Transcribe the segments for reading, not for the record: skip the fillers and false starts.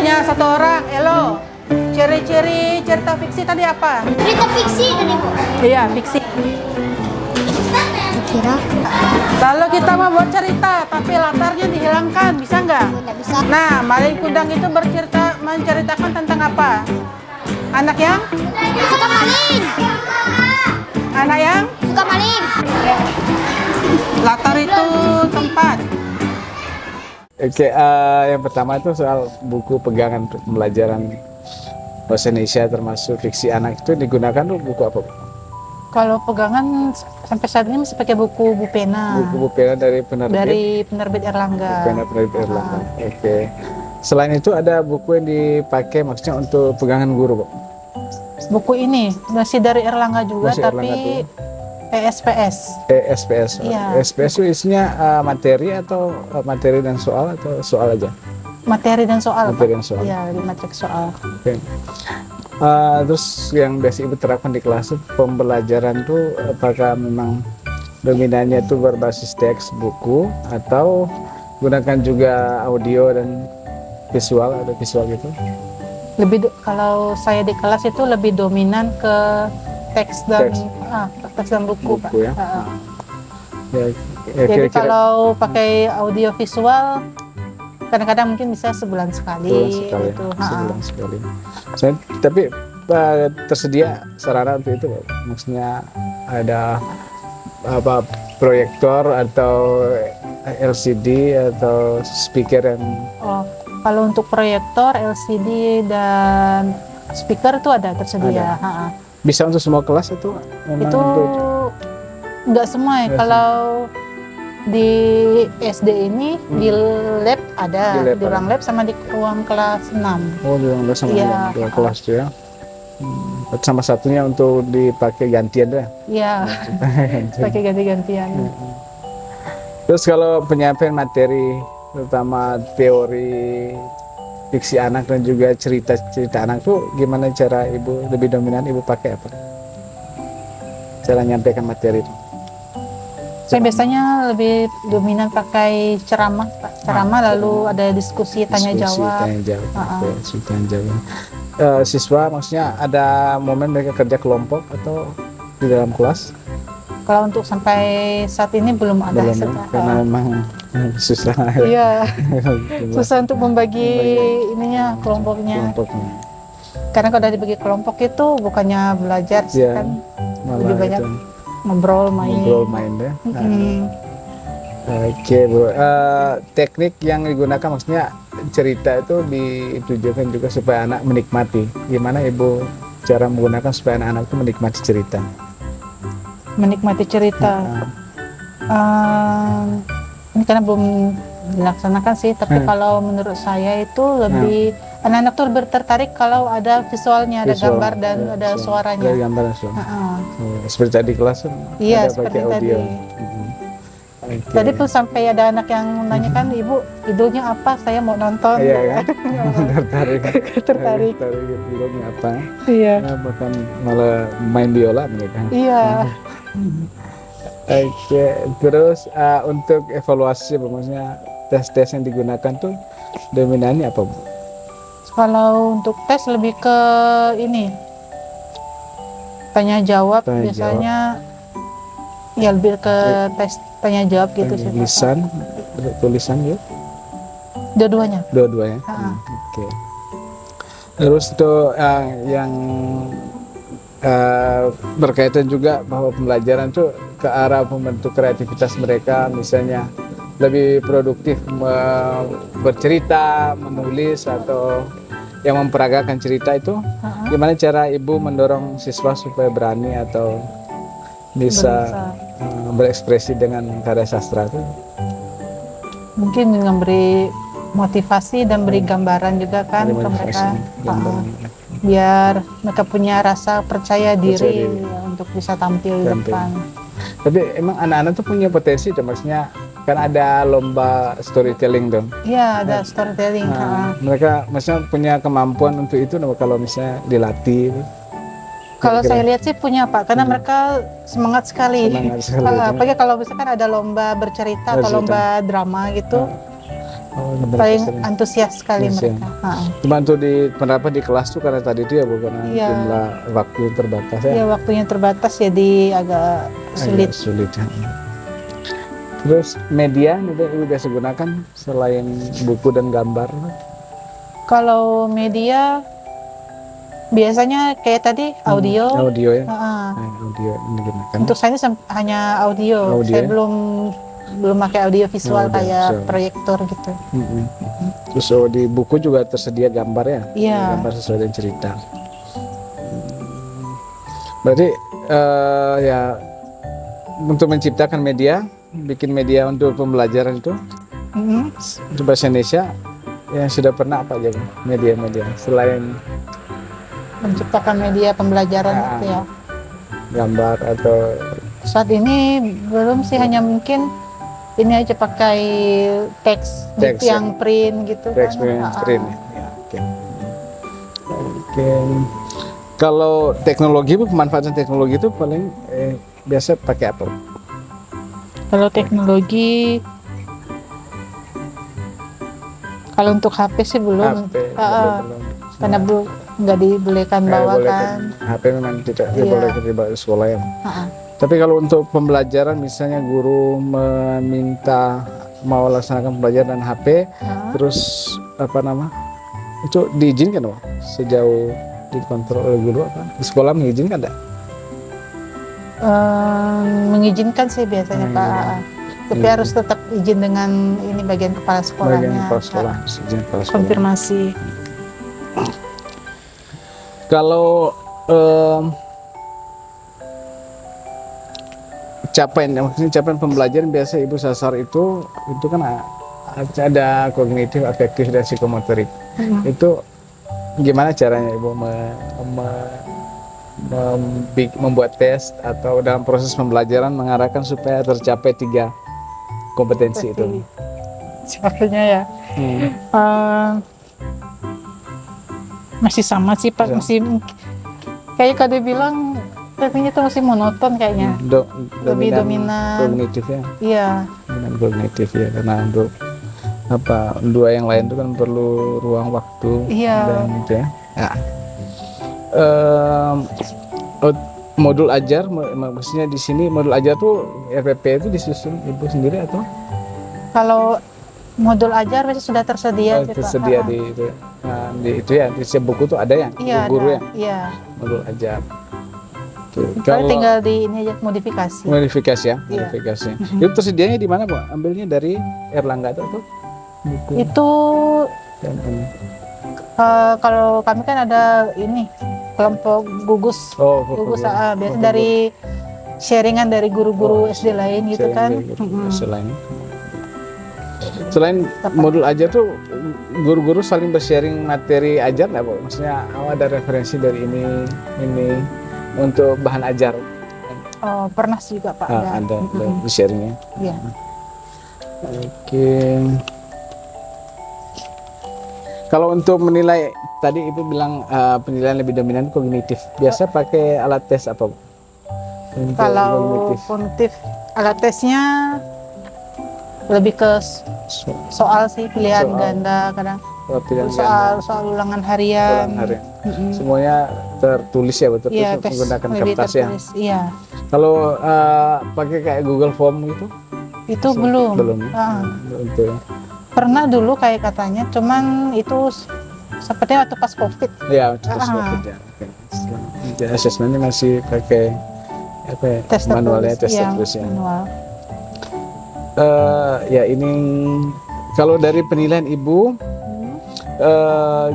tanya satu orang, Elo, ciri-ciri cerita fiksi tadi apa? Cerita fiksi kan Ibu? Iya, fiksi. Kira Kalau kita mau buat cerita, tapi latarnya dihilangkan, bisa nggak? nggak bisa. Nah, Malin Kundang itu menceritakan tentang apa? Anak yang? Suka maling. Anak yang? Suka maling. Latar itu tempat. Oke, yang pertama itu soal buku pegangan untuk pembelajaran bahasa Indonesia termasuk fiksi anak itu digunakan tuh buku apa? Kalau pegangan sampai saat ini masih pakai buku Bupena. Buku pena dari penerbit. Dari penerbit Erlangga. Pena penerbit Erlangga. Oke. Selain itu ada buku yang dipakai maksudnya untuk pegangan guru, Pak? Buku ini masih dari Erlangga juga, Masih tapi Erlangga ESPS. SPS. Iya. SPS itu isinya materi atau materi dan soal atau soal aja? Materi dan soal. Materi Pak. dan soal. Iya, lebih materi soal. Oke. Terus yang biasa ibu terapkan di kelas itu pembelajaran tuh apakah memang dominannya itu berbasis teks buku atau gunakan juga audio dan visual, ada visual gitu? Kalau saya di kelas itu lebih dominan ke teks dan teks dan buku, Pak. Buku ya. Ya, Jadi kira-kira kalau pakai audio visual kadang-kadang mungkin bisa sebulan sekali, sebulan sekali, gitu. sebulan sekali. Tapi tersedia sarana untuk itu, Pak? Maksudnya ada apa proyektor atau LCD atau speaker yang Oh, kalau untuk proyektor, LCD dan speaker itu ada tersedia. Ha-ha. bisa untuk semua kelas itu memang Itu untuk nggak semua ya. Nggak Kalau di SD ini di lab ada, Di lab di ruang lab sama di ruang kelas 6. oh di ruang sama Iya. dua kelas tuh ya. Sama satunya untuk dipakai gantian deh. Iya, pakai ganti-gantian. Terus kalau penyampaian materi terutama teori fiksi anak dan juga cerita-cerita anak tuh gimana cara ibu lebih dominan ibu pakai apa? Cara menyampaikan materi itu? Saya biasanya lebih dominan pakai ceramah, Pak. Ceramah lalu ada diskusi tanya Diskusi, jawab. tanya jawab. Oke, diskusi, tanya jawab. Siswa maksudnya ada momen mereka kerja kelompok atau di dalam kelas? Kalau untuk sampai saat ini belum ada. Belum ya? Karena memang susah Iya, susah untuk membagi ininya kelompoknya. kelompoknya. Karena kalau udah dibagi kelompok itu bukannya belajar sih, Iya, kan malah lebih banyak itu, ngobrol main. ngobrol main deh. Oke, Bu. Teknik yang digunakan maksudnya cerita itu ditujukan juga supaya anak menikmati. Gimana Ibu cara menggunakan supaya anak-anak itu menikmati cerita? Menikmati cerita. Ini karena belum dilaksanakan sih, tapi kalau menurut saya itu lebih anak-anak tuh lebih tertarik kalau ada visualnya, ada Visual, gambar dan ya, ada visual. suaranya. Ada gambar dan suara. Heeh. Seperti tadi kelas kan Iya, ada seperti pakai audio. tadi. Oke. Tadi pun sampai ada anak yang menanyakan, Ibu, idolnya apa? Saya mau nonton. Iya kan? Tertarik. Tertarik. Tertarik filmnya apa? Iya. Bahkan malah main biola mereka. Iya. Oke, terus untuk evaluasi, maksudnya tes-tes yang digunakan tuh dominannya apa, Bu? Kalau untuk tes lebih ke ini tanya jawab, Tanya biasanya ya lebih ke tes tanya jawab gitu sih. Pak. Tulisan, tulisan ya? Dua-duanya. Dua-duanya. Oke. Terus tuh yang berkaitan juga bahwa pembelajaran tuh ke arah membentuk kreativitas mereka, misalnya lebih produktif bercerita, menulis atau yang memperagakan cerita itu. Gimana cara Ibu mendorong siswa supaya berani atau bisa berekspresi dengan karya sastra itu? Mungkin dengan beri motivasi dan beri gambaran juga kan ke mereka. Biar mereka punya rasa percaya diri ya, untuk bisa tampil di depan. Tapi emang anak-anak tuh punya potensi tuh, maksudnya kan ada lomba storytelling dong. Iya, ada storytelling. Mereka maksudnya punya kemampuan untuk itu kalau misalnya dilatih. Kalau saya lihat sih punya, Pak, karena mereka semangat sekali. Semangat sekali. Apalagi kalau misalkan ada lomba bercerita atau lomba drama gitu. Oh, gambar paling sering. antusias sekali Antusias. mereka. Ha. Cuma untuk di penerapan di kelas tuh karena tadi itu ya bukan Iya. jumlah waktu yang terbatas ya. Ya waktunya terbatas jadi agak sulit. Agak sulit ya. Terus media itu ibu biasa gunakan selain buku dan gambar. Kalau media biasanya kayak tadi audio. Audio ya. Ha. Audio yang digunakan. Untuk saya ini hanya audio. Audio Saya ya? belum pakai audio visual Audio kayak visual. proyektor gitu. Mm-mm. Terus di buku juga tersedia gambar ya. Iya. Gambar sesuai dengan cerita. Berarti ya untuk menciptakan media, bikin media untuk pembelajaran itu Mm-mm. untuk bahasa Indonesia yang sudah pernah apa aja Bu? Media-media selain Menciptakan media pembelajaran Ah. gitu ya. gambar atau Saat ini belum sih, hanya mungkin ini aja pakai teks Teks, gitu, yang print gitu teks kan. Ha. screen ya. Ya, oke. Oke. Kalau teknologi Bu, pemanfaatan teknologi itu paling biasa pakai apa? Kalau teknologi, kalau untuk HP sih belum. HP, Ha. belum. Karena nggak dibolehkan bawa boleh kan. HP memang tidak Iya. dibolehkan dibawa ke sekolah ya. Ha. Tapi kalau untuk pembelajaran misalnya guru meminta mau laksanakan pembelajaran HP, Ha. terus apa nama itu diizinkan loh sejauh dikontrol oleh guru apa di sekolah mengizinkan enggak? Mengizinkan sih biasanya Pak. Tapi Iya. harus tetap izin dengan ini bagian kepala sekolahnya. Bagian kepala sekolah, izin kepala sekolah. Konfirmasi. Kalau capaian pembelajaran biasa ibu sasar itu kan ada kognitif, afektif dan psikomotorik. Itu gimana caranya ibu membuat tes atau dalam proses pembelajaran mengarahkan supaya tercapai 3 kompetensi itu? Sepertinya ya. Masih sama sih Pak, Ya. masih kayak kalau bilang tekniknya itu masih monoton kayaknya. Lebih dominan. Kognitif ya, Iya, dominan kognitif ya, karena untuk apa 2 yang lain itu kan perlu ruang waktu Iya. dan gitu ya. Ya. Modul ajar, maksudnya di sini modul ajar tuh RPP itu disusun ibu sendiri atau kalau modul ajar biasanya sudah tersedia sih, Pak. tersedia Ha. di itu? Nah, di itu ya di setiap buku tuh ada ya, Iya, guru ada. ya, Iya. modul ajar. Oke. Kalau tinggal di ini aja modifikasi. modifikasi ya, Iya. modifikasi. Itu tersedianya di mana Bu? Ambilnya dari Erlangga atau buku Itu yang ini? kalau kami kan ada ini kelompok gugus. Oh, Gugus buku. biasa dari sharingan dari guru-guru SD lain gitu Sharing kan. dari guru Mm-mm. Selain modul ajar tuh guru-guru saling bersharing materi ajar nggak Bu? Maksudnya ada referensi dari ini untuk bahan ajar. Oh, pernah sih juga Pak. Ada Mm-mm. sharingnya. Iya. Oke. Kalau untuk menilai tadi Ibu bilang penilaian lebih dominan kognitif. Biasa pakai alat tes apa, Bu? Untuk Kalau kognitif. kognitif alat tesnya lebih ke soal sih, pilihan Soal. ganda kadang. Pilihan Soal ulangan harian. ulang hari. Mm-mm. Semuanya tertulis ya, betul? Iya, tes Menggunakan lebih kertas ya. tertulis. Iya. Kalau pakai kayak Google Form gitu? Itu belum. Belum. Ah. Untuk Pernah dulu kayak katanya, cuman itu sepertinya waktu pas COVID. ya tes Ah. COVID ya. Oke. Jadi asesmennya masih pakai apa ya, Tes manualnya, tertulis. tes Iya, tertulis ya. manual. Ya ini kalau dari penilaian Ibu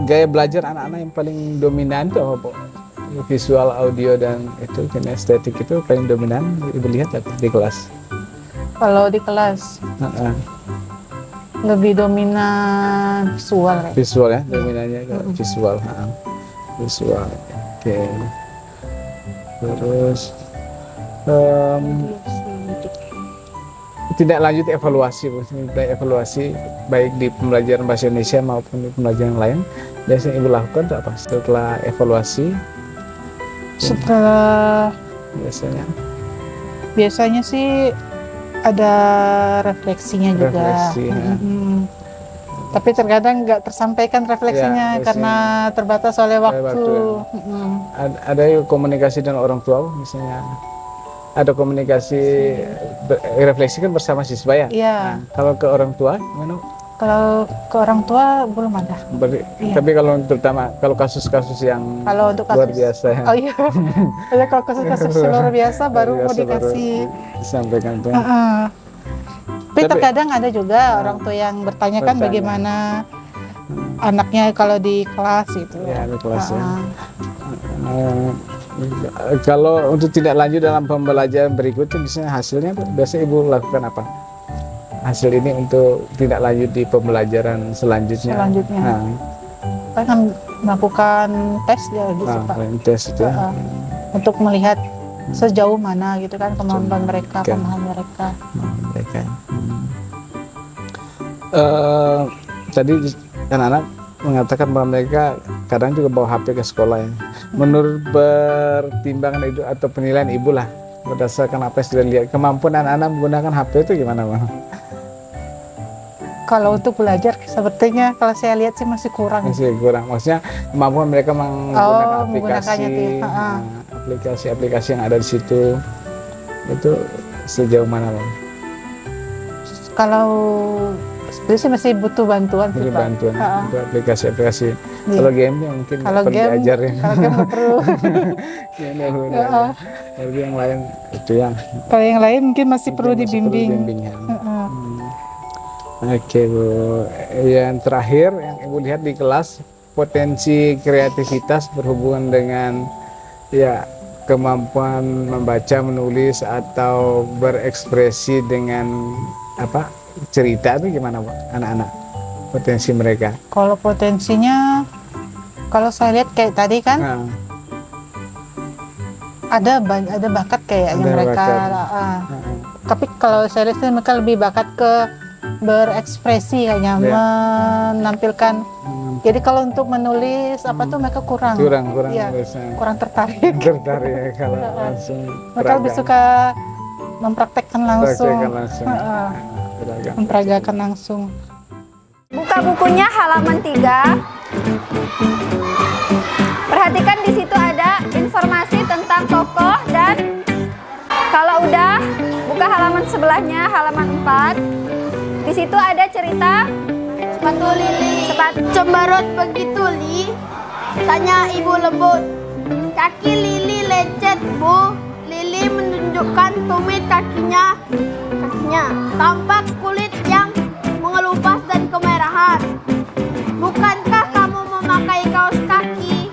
gaya belajar anak-anak yang paling dominan itu apa, Bu? Visual, audio dan itu kinestetik itu paling dominan Ibu lihat apa di kelas? Kalau di kelas lebih dominan visual kayak. Visual ya, dominannya ke visual. Visual. Oke. Terus tidak lanjut evaluasi, evaluasi baik di pembelajaran bahasa Indonesia maupun di pembelajaran lain. Biasanya Ibu lakukan itu apa setelah evaluasi? Setelah biasanya sih ada refleksinya juga. Refleksi, ya. Tapi terkadang nggak tersampaikan refleksinya Ya, karena terbatas oleh waktu. waktu, ada yuk komunikasi dengan orang tua misalnya, ada komunikasi refleksi kan bersama siswa ya. Iya. Nah, kalau ke orang tua gimana? Kalau ke orang tua belum ada. Iya. Tapi kalau terutama kalau kasus-kasus yang Kalau untuk luar kasus, biasa ya. oh iya, kalau kasus-kasus luar biasa baru mau dikasih. Disampaikan tuh. Tapi terkadang ada juga orang tua yang bertanyakan Bertanya. bagaimana anaknya kalau di kelas gitu. Ya, di kelas ya. Kalau untuk tidak lanjut dalam pembelajaran berikutnya, misalnya hasilnya biasanya ibu lakukan apa? Hasil ini untuk tidak lanjut di pembelajaran selanjutnya. Selanjutnya. Kan melakukan tes ya gitu Pak. Tes itu ya. Untuk melihat sejauh mana gitu kan kemampuan mereka, Kan. pemahaman mereka. Mereka. Tadi anak-anak mengatakan bahwa mereka kadang juga bawa HP ke sekolah ya. Menurut pertimbangan itu atau penilaian ibu lah, berdasarkan apa yang sudah lihat, kemampuan anak-anak menggunakan HP itu gimana Bang? Kalau untuk belajar sepertinya kalau saya lihat sih masih kurang. Masih kurang, maksudnya kemampuan mereka menggunakan menggunakannya tuh ya. aplikasi yang ada di situ itu sejauh mana Bang? Kalau sebenarnya sih masih butuh bantuan sih Ini Pak. bantuan untuk aplikasi-aplikasi. Iya. Kalau game ya mungkin Kalau perlu game, diajar ya. kalau game nggak perlu. Game nggak perlu diajar. Tapi yang lain itu yang Kalau yang lain mungkin masih perlu mungkin masih dibimbing. bimbing ya. Oke Bu, yang terakhir yang Ibu lihat di kelas, potensi kreativitas berhubungan dengan ya kemampuan membaca, menulis atau berekspresi dengan apa cerita itu gimana Pak anak-anak, potensi mereka? Kalau potensinya, kalau saya lihat kayak tadi kan Nah, ada bakat kayaknya Ada mereka. bakat. Tapi kalau saya lihat sih mereka lebih bakat ke berekspresi kayaknya, menampilkan. Jadi kalau untuk menulis apa tuh mereka kurang Iya, biasanya. kurang tertarik. Tertarik ya kalau langsung Mereka lebih suka mempraktekkan langsung, praktekkan langsung. Beragam. memperagakan langsung. Buka bukunya halaman 3. Perhatikan di situ ada informasi tentang tokoh dan kalau udah buka halaman sebelahnya, halaman 4. Di situ ada cerita Sepatu Lili. Cemberut begitu Li. Tanya ibu lembut. Kaki Lili lecet Bu. Lili menunjukkan tumit kakinya. Tampak kulit yang mengelupas dan kemerahan. Bukankah kamu memakai kaos kaki?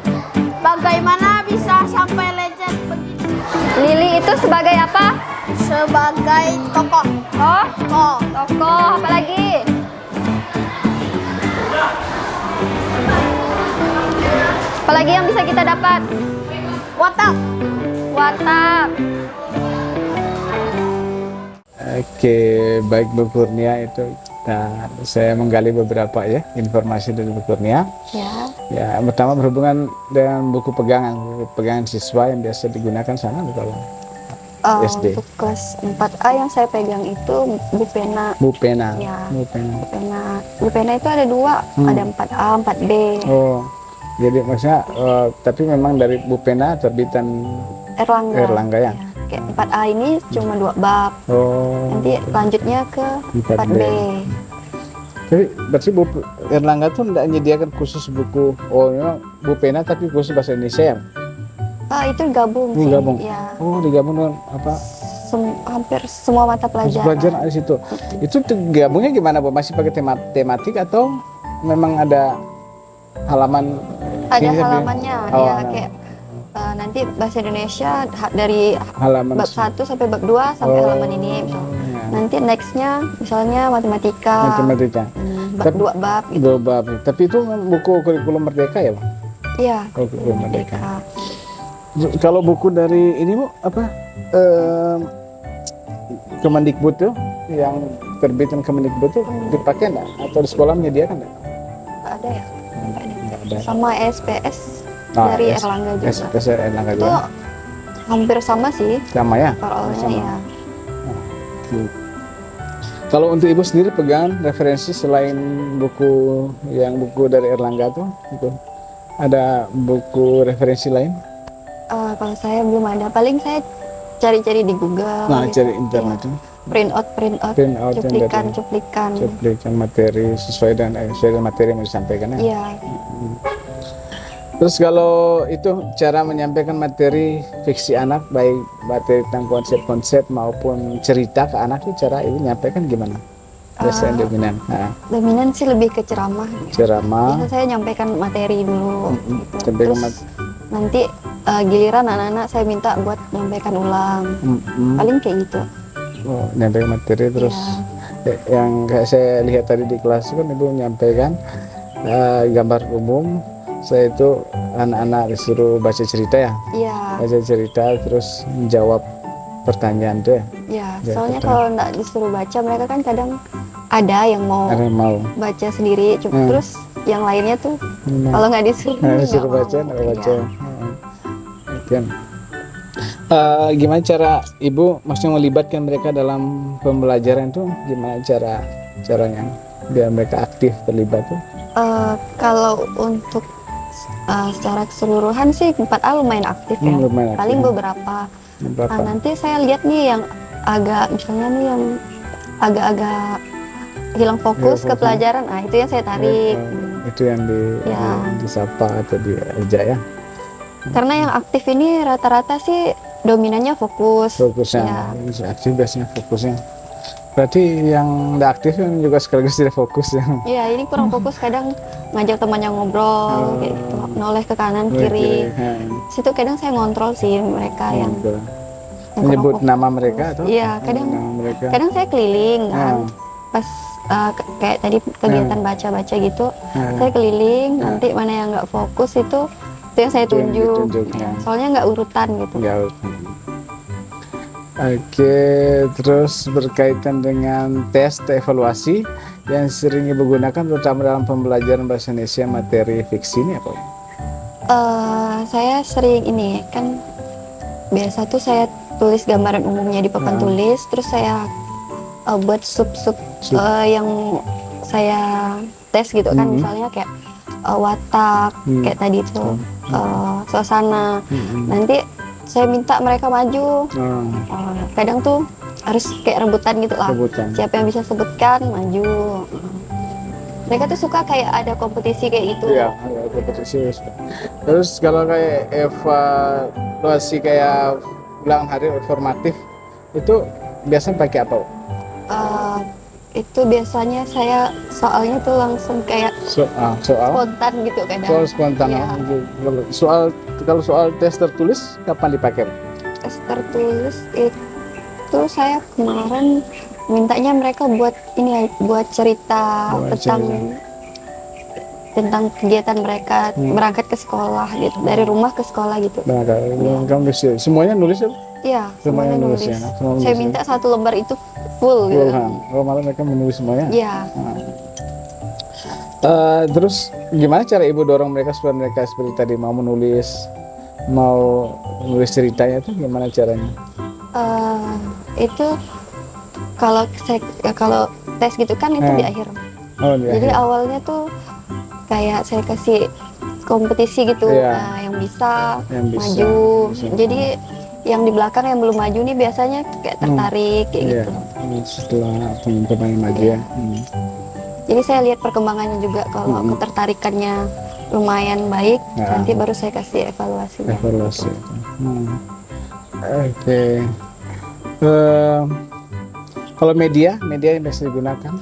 Bagaimana bisa sampai lecet begitu? Lili itu sebagai apa? Sebagai tokoh. Oh, Oh, tokoh. Apa lagi? Apalagi yang bisa kita dapat? watak. Watak. Oke, baik Bu Kurnia itu. Nah, saya menggali beberapa ya informasi dari Bu Kurnia. Ya. Ya, yang pertama berhubungan dengan buku pegangan siswa yang biasa digunakan sana kalau SD. Untuk kelas 4A yang saya pegang itu Bu Pena. Bu Pena. Ya. Bu Pena. Bu Pena itu ada 2, ada 4A, 4B. Oh, jadi maksudnya tapi memang dari Bu Pena terbitan Erlangga ya? Kayak 4A ini cuma 2 bab. Oh. Nanti lanjutnya ke 4B. Jadi berarti Bu Erlangga tuh tidak menyediakan khusus buku. Oh, memang Bu Pena tapi khusus bahasa Indonesia ya? Itu gabung sih. Gabung. Ya. Oh, digabung dengan apa? Hampir semua mata pelajaran. Pelajaran ada di situ. Itu gabungnya gimana Bu? Masih pakai tematik atau memang ada halaman? Ada ini tapi- halamannya. Oh, Ya, kayak nanti bahasa Indonesia dari halaman bab 1 sampai bab 2 sampai halaman ini. Ya. Nanti nextnya misalnya matematika. Bab Tapi- 2 bab gitu. 2 bab. Tapi itu buku kurikulum Merdeka ya, Bang? Iya. Kurikulum Merdeka. Kalau buku dari ini Bu, apa? Kemendikbud tuh yang terbitan Kemendikbud tuh dipakai enggak? Atau di sekolah menyediakan enggak? Nggak ada ya? Enggak ada. Sama SPS dari Erlangga juga. SPSR Erlangga Itu juga. hampir sama sih Sama ya? overallnya Sama. ya. Kalau untuk ibu sendiri pegangan referensi selain buku dari Erlangga tuh, gitu. Ada buku referensi lain? Kalau saya belum ada, paling saya cari-cari di Google. Nah, gitu. cari internet tuh. Print out, Print out yang cuplikan. cuplikan materi sesuai dengan materi yang disampaikan ya. Iya. Terus kalau itu cara menyampaikan materi fiksi anak, baik materi tentang konsep-konsep maupun cerita ke anak itu cara ibu menyampaikan gimana? Biasanya dominan. Nah, Dominan sih lebih ke ceramah. ceramah. Biasanya saya nyampaikan materi dulu. Gitu. Sampaikan Terus nanti giliran anak-anak saya minta buat menyampaikan ulang. Paling kayak gitu. Oh, nyampaikan materi terus yang kayak saya lihat tadi di kelas kan ibu menyampaikan gambar umum. Saya itu anak-anak disuruh baca cerita ya, Iya. baca cerita terus menjawab pertanyaan tuh ya. Iya. Ya, Soalnya betul. kalau nggak disuruh baca, mereka kan kadang ada yang mau Ada yang mau baca sendiri. Terus yang lainnya tuh kalau nggak disuruh, disuruh nggak baca mau. nggak baca. Iya. Oke. Gimana cara ibu maksudnya melibatkan mereka dalam pembelajaran itu? Gimana caranya biar mereka aktif terlibat tuh? Kalau untuk secara keseluruhan sih 4A lumayan aktif ya. Lumayan aktif. Paling beberapa. Berapa? Nah, nanti saya lihat nih yang agak misalnya nih yang agak-agak hilang fokus ke pelajaran. Nah, itu yang saya tarik. Itu yang Ya. disapa atau diajak ya. Karena yang aktif ini rata-rata sih dominannya fokus. Fokusnya Ya. aktif biasanya fokusnya. Berarti yang tidak aktif kan juga sekaligus tidak fokus ya. Iya, ini kurang fokus, kadang ngajak temannya ngobrol kayak gitu, noleh ke kanan kiri. Situ kadang saya ngontrol sih mereka yang kurang Menyebut fokus. nama mereka atau? Iya, kadang Nama mereka. kadang saya keliling kan. Pas kayak tadi kegiatan baca-baca gitu, saya keliling, nanti mana yang nggak fokus itu yang saya Itu yang tunjuk. ditunjuk, Ya, ya. soalnya nggak urutan gitu. Jauh. Oke, terus berkaitan dengan tes atau evaluasi yang sering ibu gunakan terutama dalam pembelajaran bahasa Indonesia materi fiksi ini apa? Saya sering ini kan biasa tuh saya tulis gambaran umumnya di papan tulis, terus saya buat sub yang saya tes gitu kan, misalnya kayak watak kayak tadi tuh suasana. Nanti saya minta mereka maju. Kadang tuh harus kayak rebutan gitu lah. Rebutan. Siapa yang bisa sebutkan maju. Mereka tuh suka kayak ada kompetisi kayak gitu. Iya, ada kompetisi. Terus kalau kayak evaluasi kayak ulang hari formatif itu biasanya pakai apa? Itu biasanya saya soalnya tuh langsung kayak Soal spontan gitu kadang. soal spontan. Iya. Kalau soal tes tertulis kapan dipakai? Tes tertulis itu saya kemarin mintanya mereka buat ini, buat cerita tentang kegiatan mereka berangkat ke sekolah gitu, dari rumah ke sekolah gitu. Nah, kamu nulis semuanya nulis ya? Iya, semuanya nulis. ya? Semua Saya nulis, minta satu lembar itu full gitu. Oh, malah mereka menulis semuanya. Iya. Terus gimana cara ibu dorong mereka supaya mereka seperti tadi mau menulis ceritanya itu gimana caranya? Itu kalau tes gitu kan itu di akhir. Oh, di Jadi akhir. awalnya tuh kayak saya kasih kompetisi gitu, Iya. nah, yang bisa Yang bisa, maju. bisa. Jadi yang di belakang yang belum maju nih biasanya kayak tertarik kayak Iya, gitu. setelah teman-teman yang maju ya. Jadi saya lihat perkembangannya juga, kalau ketertarikannya lumayan baik, Ya. nanti baru saya kasih evaluasinya. Evaluasi. Oke. Kalau media yang biasa digunakan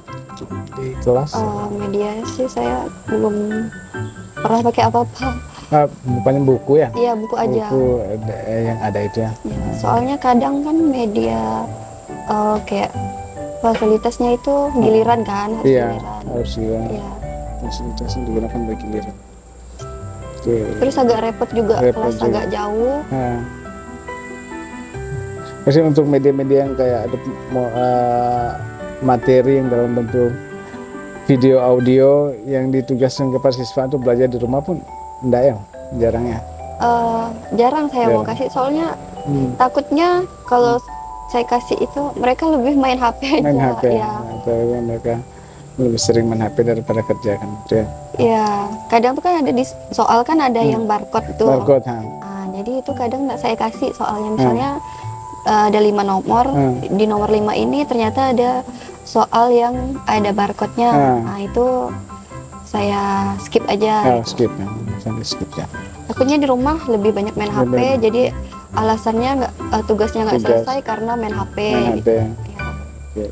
di kelas? Media sih saya belum pernah pakai apa-apa. Bukannya buku ya? Iya, buku aja. Buku yang ada itu ya. Ya, soalnya kadang kan media kayak fasilitasnya itu giliran kan, harus Iya, giliran. harus giliran. Iya. Fasilitas yang digunakan bagi giliran. Oke. Terus agak repot juga, Repot kelas juga. agak jauh. Nah. Maksudnya untuk media-media yang kayak ada materi yang dalam bentuk video audio yang ditugaskan kepada siswa untuk belajar di rumah pun enggak ya, jarang ya. Jarang saya mau Jarang. kasih, soalnya takutnya kalau saya kasih itu mereka lebih main HP aja. Main HP. Ya. Nah, atau mereka lebih sering main HP daripada kerja kan? Gitu ya. Ya, kadang tuh kan ada di soal kan ada yang barcode tuh. Barcode, ha. Jadi itu kadang nggak saya kasih soalnya, misalnya ada 5 nomor, di nomor 5 ini ternyata ada soal yang ada barcode-nya. Nah itu saya skip aja. Oh, skip ya, sampai skip ya. Takutnya di rumah lebih banyak main HP, jadi alasannya tugasnya nggak selesai karena main HP. Main HP. Ya.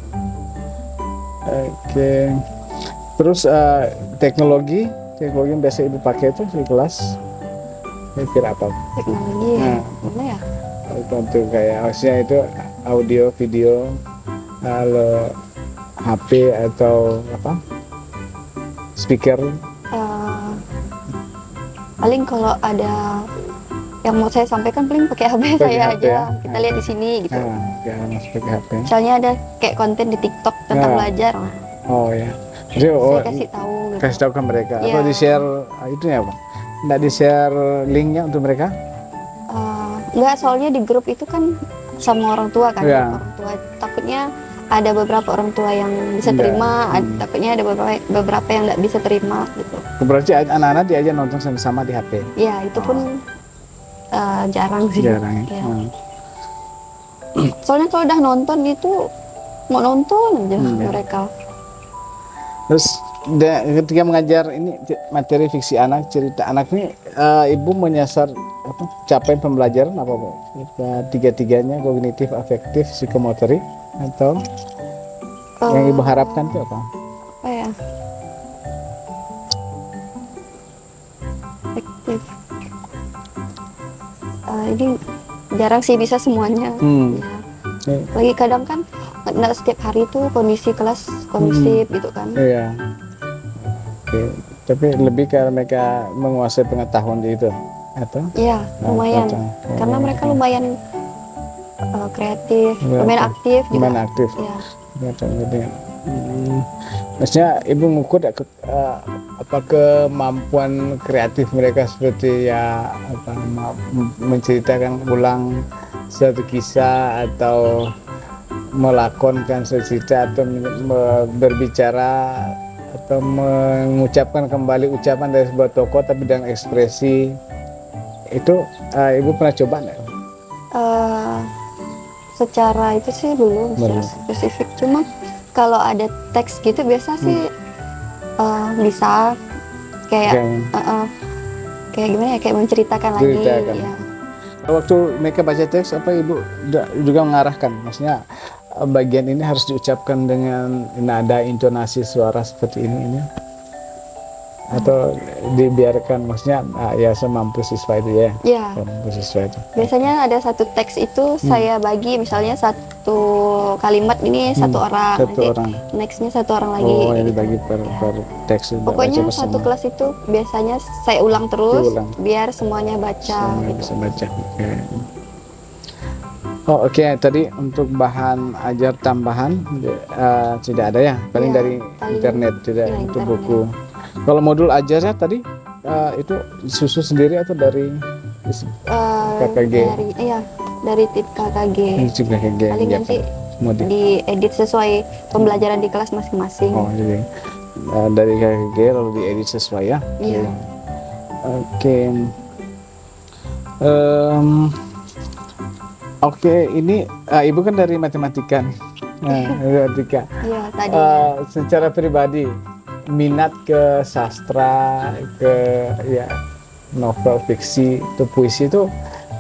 Oke. Terus teknologi yang biasa ibu pakai itu di kelas, kira apa? Teknologi, mana ya? Untuk kayak maksudnya itu audio, video, kalau HP atau apa? Speaker. Paling kalau ada yang mau saya sampaikan paling pakai HP Pakai saya HP aja. ya? Kita lihat di sini gitu. Ya, masuk pakai HP. Misalnya ada kayak konten di TikTok tentang belajar. Oh ya. Jadi Saya kasih tahu gitu. kasih tahu ke mereka. Iya. Atau di share itu ya, Pak? Nggak di share linknya untuk mereka? Enggak, soalnya di grup itu kan sama orang tua kan. Iya. Orang tua takutnya ada beberapa orang tua yang bisa terima, takutnya ada beberapa yang nggak bisa terima gitu. Berarti anak-anak diajak nonton sama-sama di HP? Ya itu pun jarang sih. Jarang ya. Ya. Soalnya kalau udah nonton itu mau nonton aja mereka. Terus ketika mengajar ini materi fiksi anak, cerita anak ini, ibu menyasar apa, capaian pembelajaran apa, Bu? Tiga-tiganya, kognitif, afektif, psikomotorik, atau yang ibu harapkan itu apa? Apa ya? Efektif. Ini jarang sih bisa semuanya. Ya. Lagi kadang kan nggak setiap hari tuh kondisi kelas kondusif gitu kan. Iya. Oke. Tapi lebih karena mereka menguasai pengetahuan di itu, atau? Iya, lumayan. Karena mereka lumayan kreatif, lumayan aktif juga. Lumayan aktif. Iya. Maksudnya ibu ngukur apa kemampuan kreatif mereka, seperti ya apa, menceritakan ulang satu kisah atau melakonkan cerita atau berbicara atau mengucapkan kembali ucapan dari sebuah tokoh tapi dengan ekspresi itu, ibu pernah coba nggak? Secara itu sih belum secara spesifik, cuma kalau ada teks gitu biasa sih bisa kayak kayak gimana ya, kayak menceritakan lagi ya. Waktu mereka baca teks, apa ibu juga mengarahkan, maksudnya bagian ini harus diucapkan dengan nada intonasi suara seperti ini atau dibiarkan, maksudnya ya semampu siswa itu ya? Iya. Semampu siswa itu. Biasanya ada satu teks itu saya bagi, misalnya satu kalimat ini satu orang, nextnya satu orang lagi. Oh, yang dibagi per teks. Pokoknya satu kelas itu biasanya saya ulang terus, biar semuanya baca. Semuanya bisa baca. Oke. Tadi untuk bahan ajar tambahan tidak ada ya, paling dari internet, tidak untuk buku. Kalau modul ajarnya tadi itu susu sendiri atau dari KKG? Dari tip KKG. Paling nanti diedit sesuai pembelajaran di kelas masing-masing. Oh, jadi dari KKG lalu diedit sesuai ya? Iya. Oke. Oke, ini ibu kan dari matematika. Matematika. Iya, tadi. Secara pribadi minat ke sastra, ke ya novel, fiksi, atau puisi itu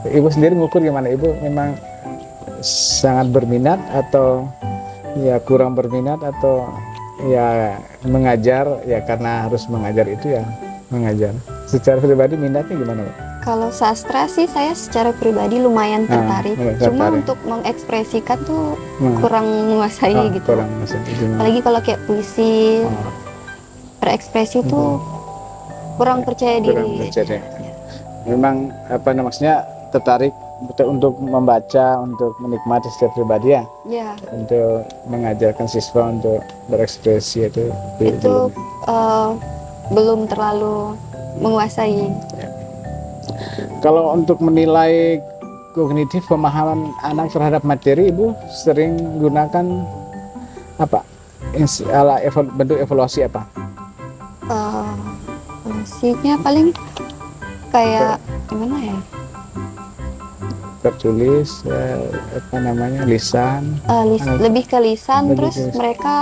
ibu sendiri mengukur gimana? Ibu memang sangat berminat atau ya kurang berminat, atau ya mengajar ya karena harus mengajar itu ya mengajar. Secara pribadi minatnya gimana, Bu? Kalau sastra sih saya secara pribadi lumayan tertarik. Cuma untuk mengekspresikan tuh kurang menguasai gitu. Kurang menguasai. Apalagi kalau kayak puisi, berekspresi tuh kurang percaya diri. Memang apa maksudnya tertarik untuk membaca, untuk menikmati setiap pribadi ya. Iya. Untuk mengajarkan siswa untuk berekspresi itu belum terlalu menguasai. Kalau untuk menilai kognitif pemahaman anak terhadap materi, ibu sering gunakan apa? bentuk evaluasi apa? Fungsinya paling kayak gimana ya? Tertulis apa namanya, lisan. Lebih ke lisan, Lebih terus ke lisan. mereka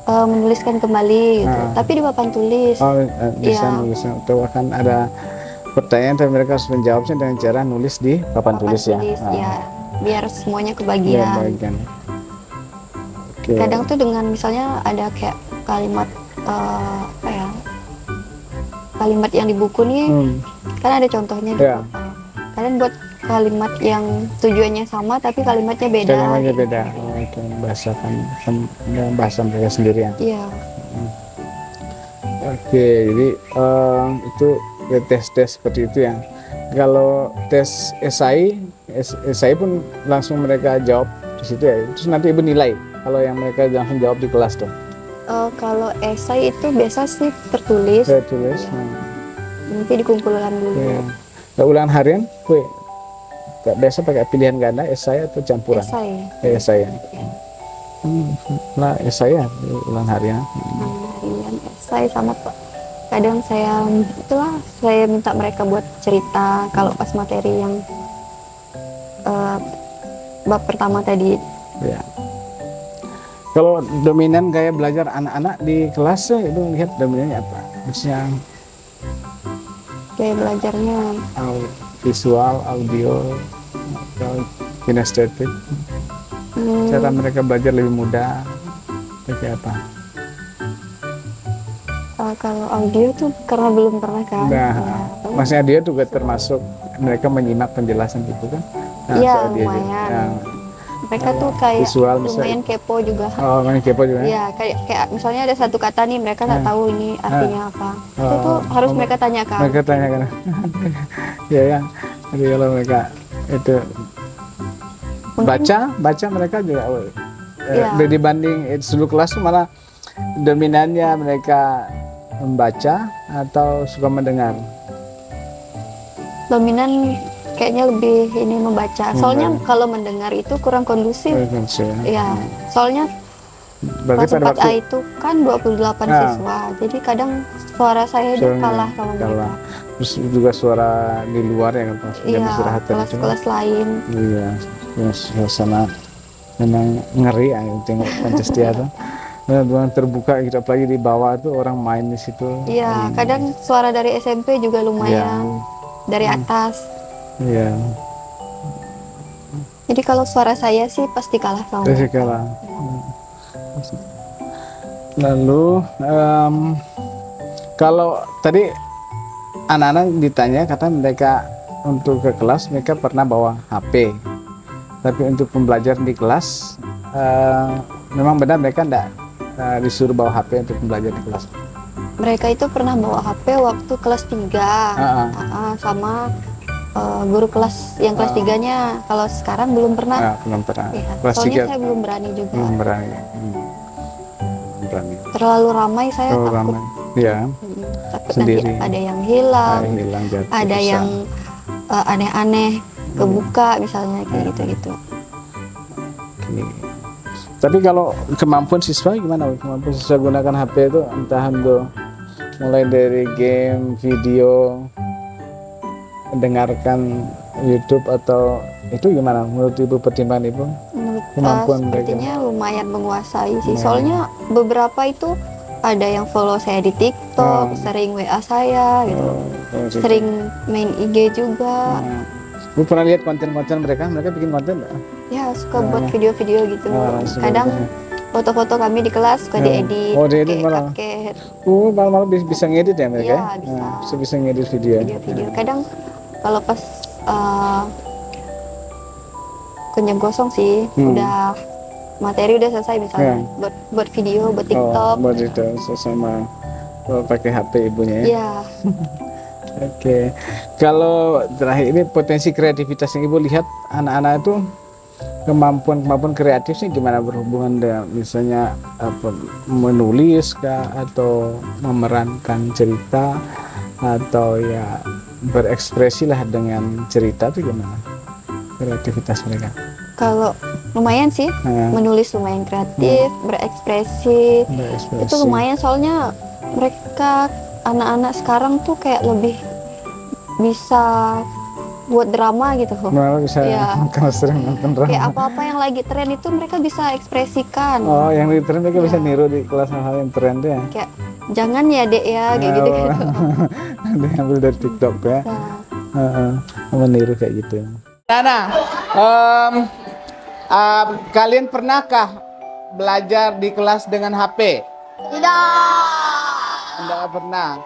menuliskan kembali gitu. Tapi di papan tulis. Lisan, lisan itu akan ada pertanyaan tapi mereka harus menjawabnya dengan cara nulis di papan tulis ya. Ya, biar semuanya Iya, kebagian. bagian. Oke. Kadang tuh dengan misalnya ada kayak kalimat apa ya? Kalimat yang di buku nih kan ada contohnya di Ya. papan. Kadang buat kalimat yang tujuannya sama tapi kalimatnya beda. Kalimatnya beda. Itu bahasa mereka sendiri ya. Iya. Oke, jadi itu ya, tes-tes seperti itu ya. Kalau tes esai pun langsung mereka jawab di situ ya. Terus nanti ibu nilai kalau yang mereka langsung jawab di kelas tuh. Kalau esai itu biasa sih tertulis. Saya tulis. Nanti dikumpulkan dulu. Ya. Kalau ulangan harian, biasa pakai pilihan ganda esai atau campuran? Esai. Esai ya. Nah, esai ya ulangan harian. Harian esai sama kadang saya minta mereka buat cerita kalau pas materi yang bab pertama tadi. Ya. Kalau dominan gaya belajar anak-anak di kelas itu lihat dominannya apa? Misalnya Gaya belajarnya visual, audio, atau kinestetik. Cara mereka belajar lebih mudah. Kayak apa? kalau audio tuh karena belum pernah kan. Maksudnya dia juga termasuk mereka menyimak penjelasan gitu kan? Iya, soal dia lumayan. juga. Mereka tuh kayak visual lumayan kepo juga. Oh, main kepo juga. Iya, kayak misalnya ada satu kata nih mereka nggak tahu ini artinya apa. Itu tuh harus mereka tanyakan. Mereka tanyakan. Iya ya. Jadi kalau mereka itu baca mereka juga dibanding seluruh kelas tuh malah dominannya mereka membaca atau suka mendengar. Dominan kayaknya lebih ini membaca. Soalnya kalau mendengar itu kurang kondusif. Iya. Soalnya Berarti pada kelas 4A itu kan 28 siswa. Jadi kadang suara saya itu kalah sama mereka. Terus juga suara di luar ya kan pas jam istirahat tadi. Kelas-kelas lain. Iya, suasana memang ngeri ya tengok Pancastia tuh. Benar-benar terbuka gitu, apalagi di bawah tuh orang main di situ. Iya, kadang suara dari SMP juga lumayan dari atas. Iya. Jadi kalau suara saya sih pasti kalah sama Pasti mereka. kalah. Lalu kalau tadi anak-anak ditanya kata mereka untuk ke kelas mereka pernah bawa HP. Tapi untuk pembelajaran di kelas memang benar mereka enggak disuruh bawa HP untuk belajar di kelas. Mereka itu pernah bawa HP waktu kelas 3 sama guru kelas yang kelas 3-nya. Kalau sekarang belum pernah. Belum pernah. Ya, Kelas soalnya 3 saya belum berani juga. belum berani. Berani. Terlalu ramai saya Terlalu takut. ramai. Ya. Takut Sendiri. nanti ada yang hilang, Hilang jatuh. ada susah. yang aneh-aneh kebuka misalnya kayak gitu-gitu. Oke. Tapi kalau kemampuan siswa gimana? Kemampuan siswa gunakan HP itu entah untuk mulai dari game, video, mendengarkan YouTube atau itu gimana? Menurut ibu pertimbangan ibu? Menurut Kemampuan sepertinya lumayan menguasai sih. Soalnya beberapa itu ada yang follow saya di TikTok, sering WA saya gitu. Sering main IG juga. Ibu pernah lihat konten-konten mereka? Mereka bikin konten nggak? Ya suka buat video-video gitu. suka Kadang buat. foto-foto kami di kelas suka diedit. Oh, diedit malah. Pakai Malah bisa ngedit ya mereka? Iya, bisa. Bisa ngedit video. video-video. Kadang kalau pas kunjung kosong sih udah materi udah selesai misalnya buat video, buat TikTok. Buat itu sama pakai HP ibunya ya? Iya. Oke, kalau terakhir ini potensi kreativitas yang ibu lihat anak-anak itu kemampuan kreatifnya gimana berhubungan dengan misalnya apa menulis kah atau memerankan cerita atau ya berekspresi lah dengan cerita itu gimana kreativitas mereka? Kalau lumayan sih, menulis lumayan kreatif, berekspresi. Itu lumayan soalnya mereka anak-anak sekarang tuh kayak lebih bisa buat drama gitu. Malah bisa kalau sering nonton drama. Kayak apa-apa yang lagi tren itu mereka bisa ekspresikan. Oh, yang di tren mereka bisa niru di kelas hal-hal yang tren tuh ya. Kayak jangan ya dek ya, kayak gitu gitu. Ada yang ambil dari TikTok ya. Meniru kayak gitu. Nana, kalian pernahkah belajar di kelas dengan HP? Tidak. Tidak pernah.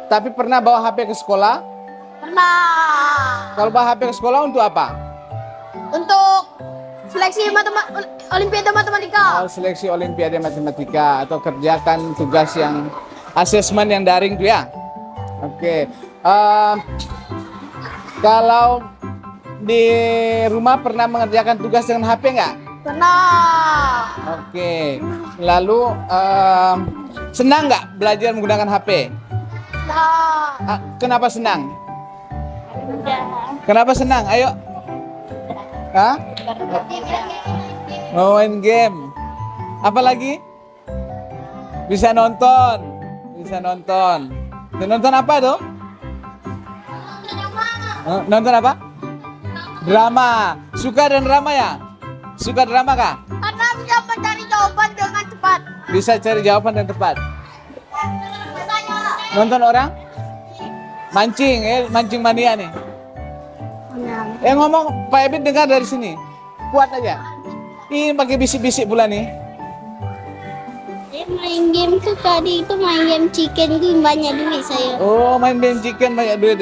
Tapi pernah bawa HP ke sekolah? Pernah. Kalau bawa HP ke sekolah untuk apa? Untuk seleksi Olimpiade Matematika. Seleksi Olimpiade Matematika atau kerjakan tugas yang asesmen yang daring itu ya? Oke. Kalau di rumah pernah mengerjakan tugas dengan HP nggak? Pernah. Oke. Lalu senang nggak belajar menggunakan HP? Nah. Kenapa senang? Kenapa senang? Ayo. Hah? Mau main game. Apa lagi? Bisa nonton. Bisa nonton. Nonton apa tuh? Nonton apa? Drama. Suka dan drama ya? Suka drama kah? Karena bisa mencari jawaban dengan cepat. Bisa cari jawaban dengan tepat. Nonton orang? Mancing, mancing mania nih. Ngomong Pak Ebit dengar dari sini. Kuat aja. Ini pakai bisik-bisik pula nih. Main game tuh tadi itu main game chicken itu banyak duit saya. Oh, main game chicken banyak duit.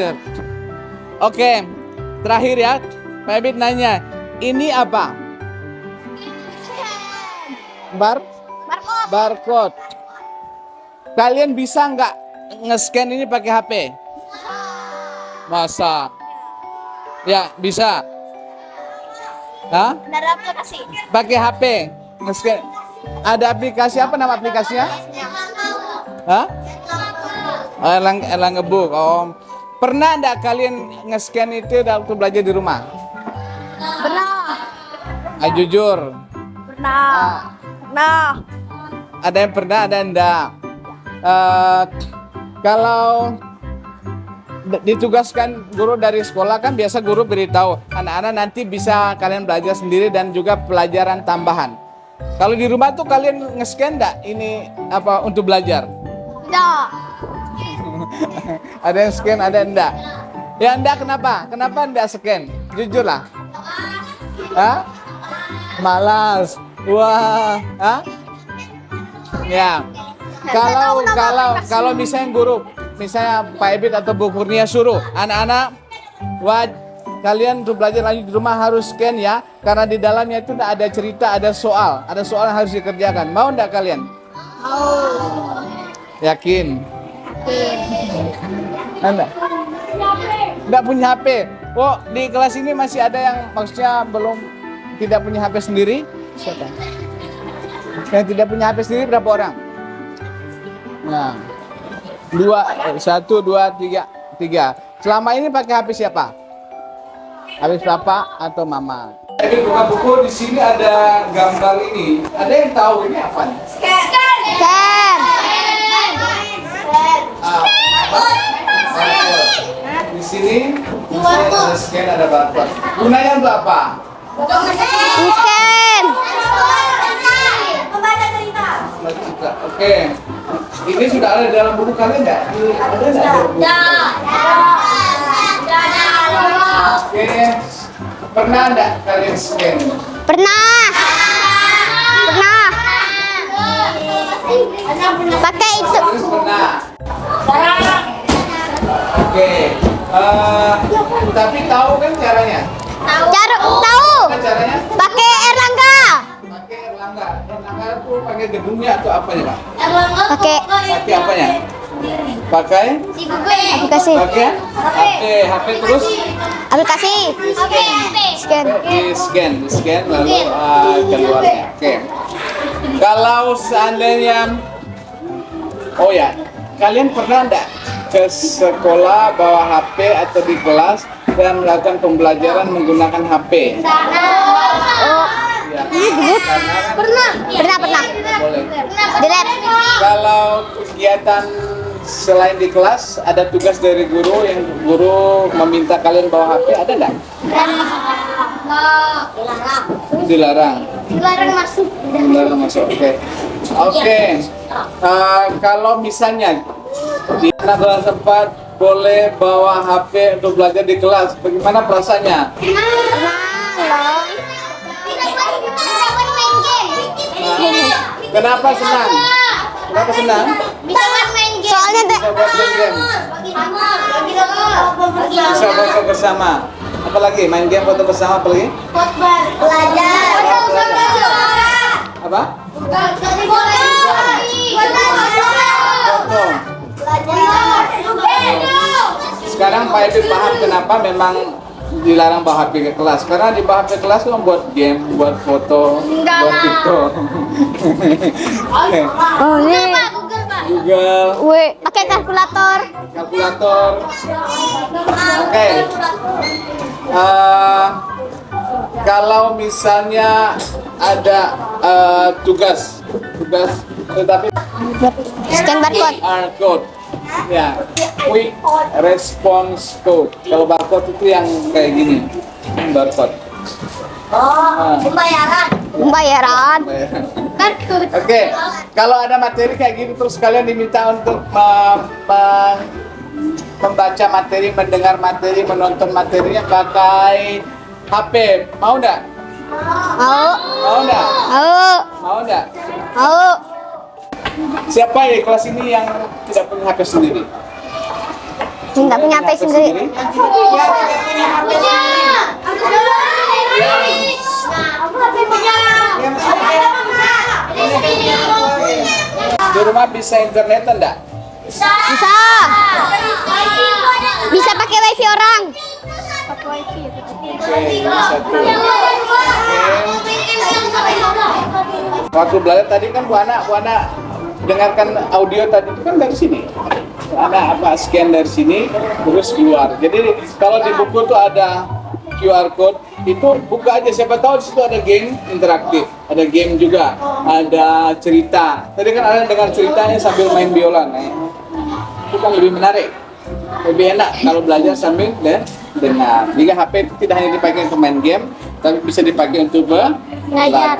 Oke, terakhir ya. Pak Ebit nanya, ini apa? Barcode. Kalian bisa nggak nge-scan ini pakai HP? Masa? Ya, bisa. Hah? Dari aplikasi. Pakai HP nge-scan. Ada aplikasi apa nama aplikasinya? Hah? Erlangga Book. Oh. Pernah enggak kalian nge-scan itu waktu belajar di rumah? Pernah. Jujur. Pernah. Pernah. Ada yang pernah, ada yang enggak. Kalau ditugaskan guru dari sekolah kan biasa guru beritahu anak-anak nanti bisa kalian belajar sendiri dan juga pelajaran tambahan. Kalau di rumah tuh kalian nge-scan enggak ini apa untuk belajar? Tidak. Ada yang scan, ada yang enggak. Ya enggak kenapa? Kenapa enggak scan? Jujur lah. Hah? Malas. Wah, hah? Ya. Kalau misalnya guru, misalnya Pak Ebit atau Bu Kurnia suruh anak-anak, kalian untuk belajar lagi di rumah harus scan ya, karena di dalamnya itu ada cerita, ada soal yang harus dikerjakan. Mau enggak kalian? Mau. Yakin? Anda? Enggak punya HP. Oh, di kelas ini masih ada yang maksudnya belum tidak punya HP sendiri? Siapa? Yang tidak punya HP sendiri berapa orang? Nah, 1, 2, 3. Selama ini pakai HP siapa? HP papa atau mama? Ini buka buku, di sini ada gambar ini. Ada yang tahu ini apa? Scan. Di sini ada scan, ada barcode. Gunanya untuk apa? Scan. Membaca cerita. Oke. Ini sudah ada dalam buku kalian enggak? Ada enggak? Oke. Pernah enggak kalian scan? Pernah. Pakai itu. Terus pernah. Oke. Tapi tahu kan caranya? Tahu. Kan caranya? Pakai Erlangga. Pakai Erlangga. Erlangga itu pakai gedungnya atau apanya, Pak? Pakai Pakai apanya? Pakai? aplikasi. Pakai? HP terus? Aplikasi. Scan. Di scan lalu keluarnya. Oke. Kalau seandainya, oh ya, kalian pernah enggak ke sekolah bawa HP atau di kelas dan melakukan pembelajaran menggunakan HP. Ya. Pernah. Boleh. Di lab. Kalau kegiatan selain di kelas ada tugas dari guru yang guru meminta kalian bawa HP, ada nggak? Dilarang. Dilarang masuk. Dilarang masuk. Oke. Kalau misalnya di kelas 4 boleh bawa HP untuk belajar di kelas, bagaimana perasaannya? Kenapa senang? Kenapa senang? Bisa main game. Soalnya Bisa buat main game. Bisa foto bersama. Apalagi main game foto bersama apalagi? belajar. Apa? Foto. Sekarang Pak Ebi paham kenapa memang dilarang bawa HP ke kelas. Karena di bawa HP ke kelas tuh buat game, buat foto, buat TikTok. Oh, ini. Google, Wih, pakai kalkulator. kalkulator. Oke. Kalau misalnya ada tugas, tetapi Scan barcode. QR code, ya, quick response code. Kalau barcode itu yang kayak gini, barcode. Pembayaran. Oke, kalau ada materi kayak gini terus kalian diminta untuk membaca materi, mendengar materi, menonton materinya pakai HP, mau nggak? Mau. Mau nggak? Mau. Mau nggak? Mau. Siapa di kelas ini yang tidak punya HP sendiri? Nggak punya HP sendiri. Di rumah bisa internet enggak? Bisa. Bisa pakai wifi orang. Oke, satu. Waktu belajar tadi kan Bu Ana dengarkan audio tadi itu kan dari sini. Ana scan dari sini terus keluar. Jadi kalau di buku tuh ada QR code, itu buka aja, siapa tahu di situ ada game interaktif, ada game juga, ada cerita. Tadi kan ada dengar ceritanya sambil main biola, itu kan lebih menarik, lebih enak kalau belajar sambil dengar. Jika HP itu tidak hanya dipakai untuk main game, tapi bisa dipakai untuk belajar.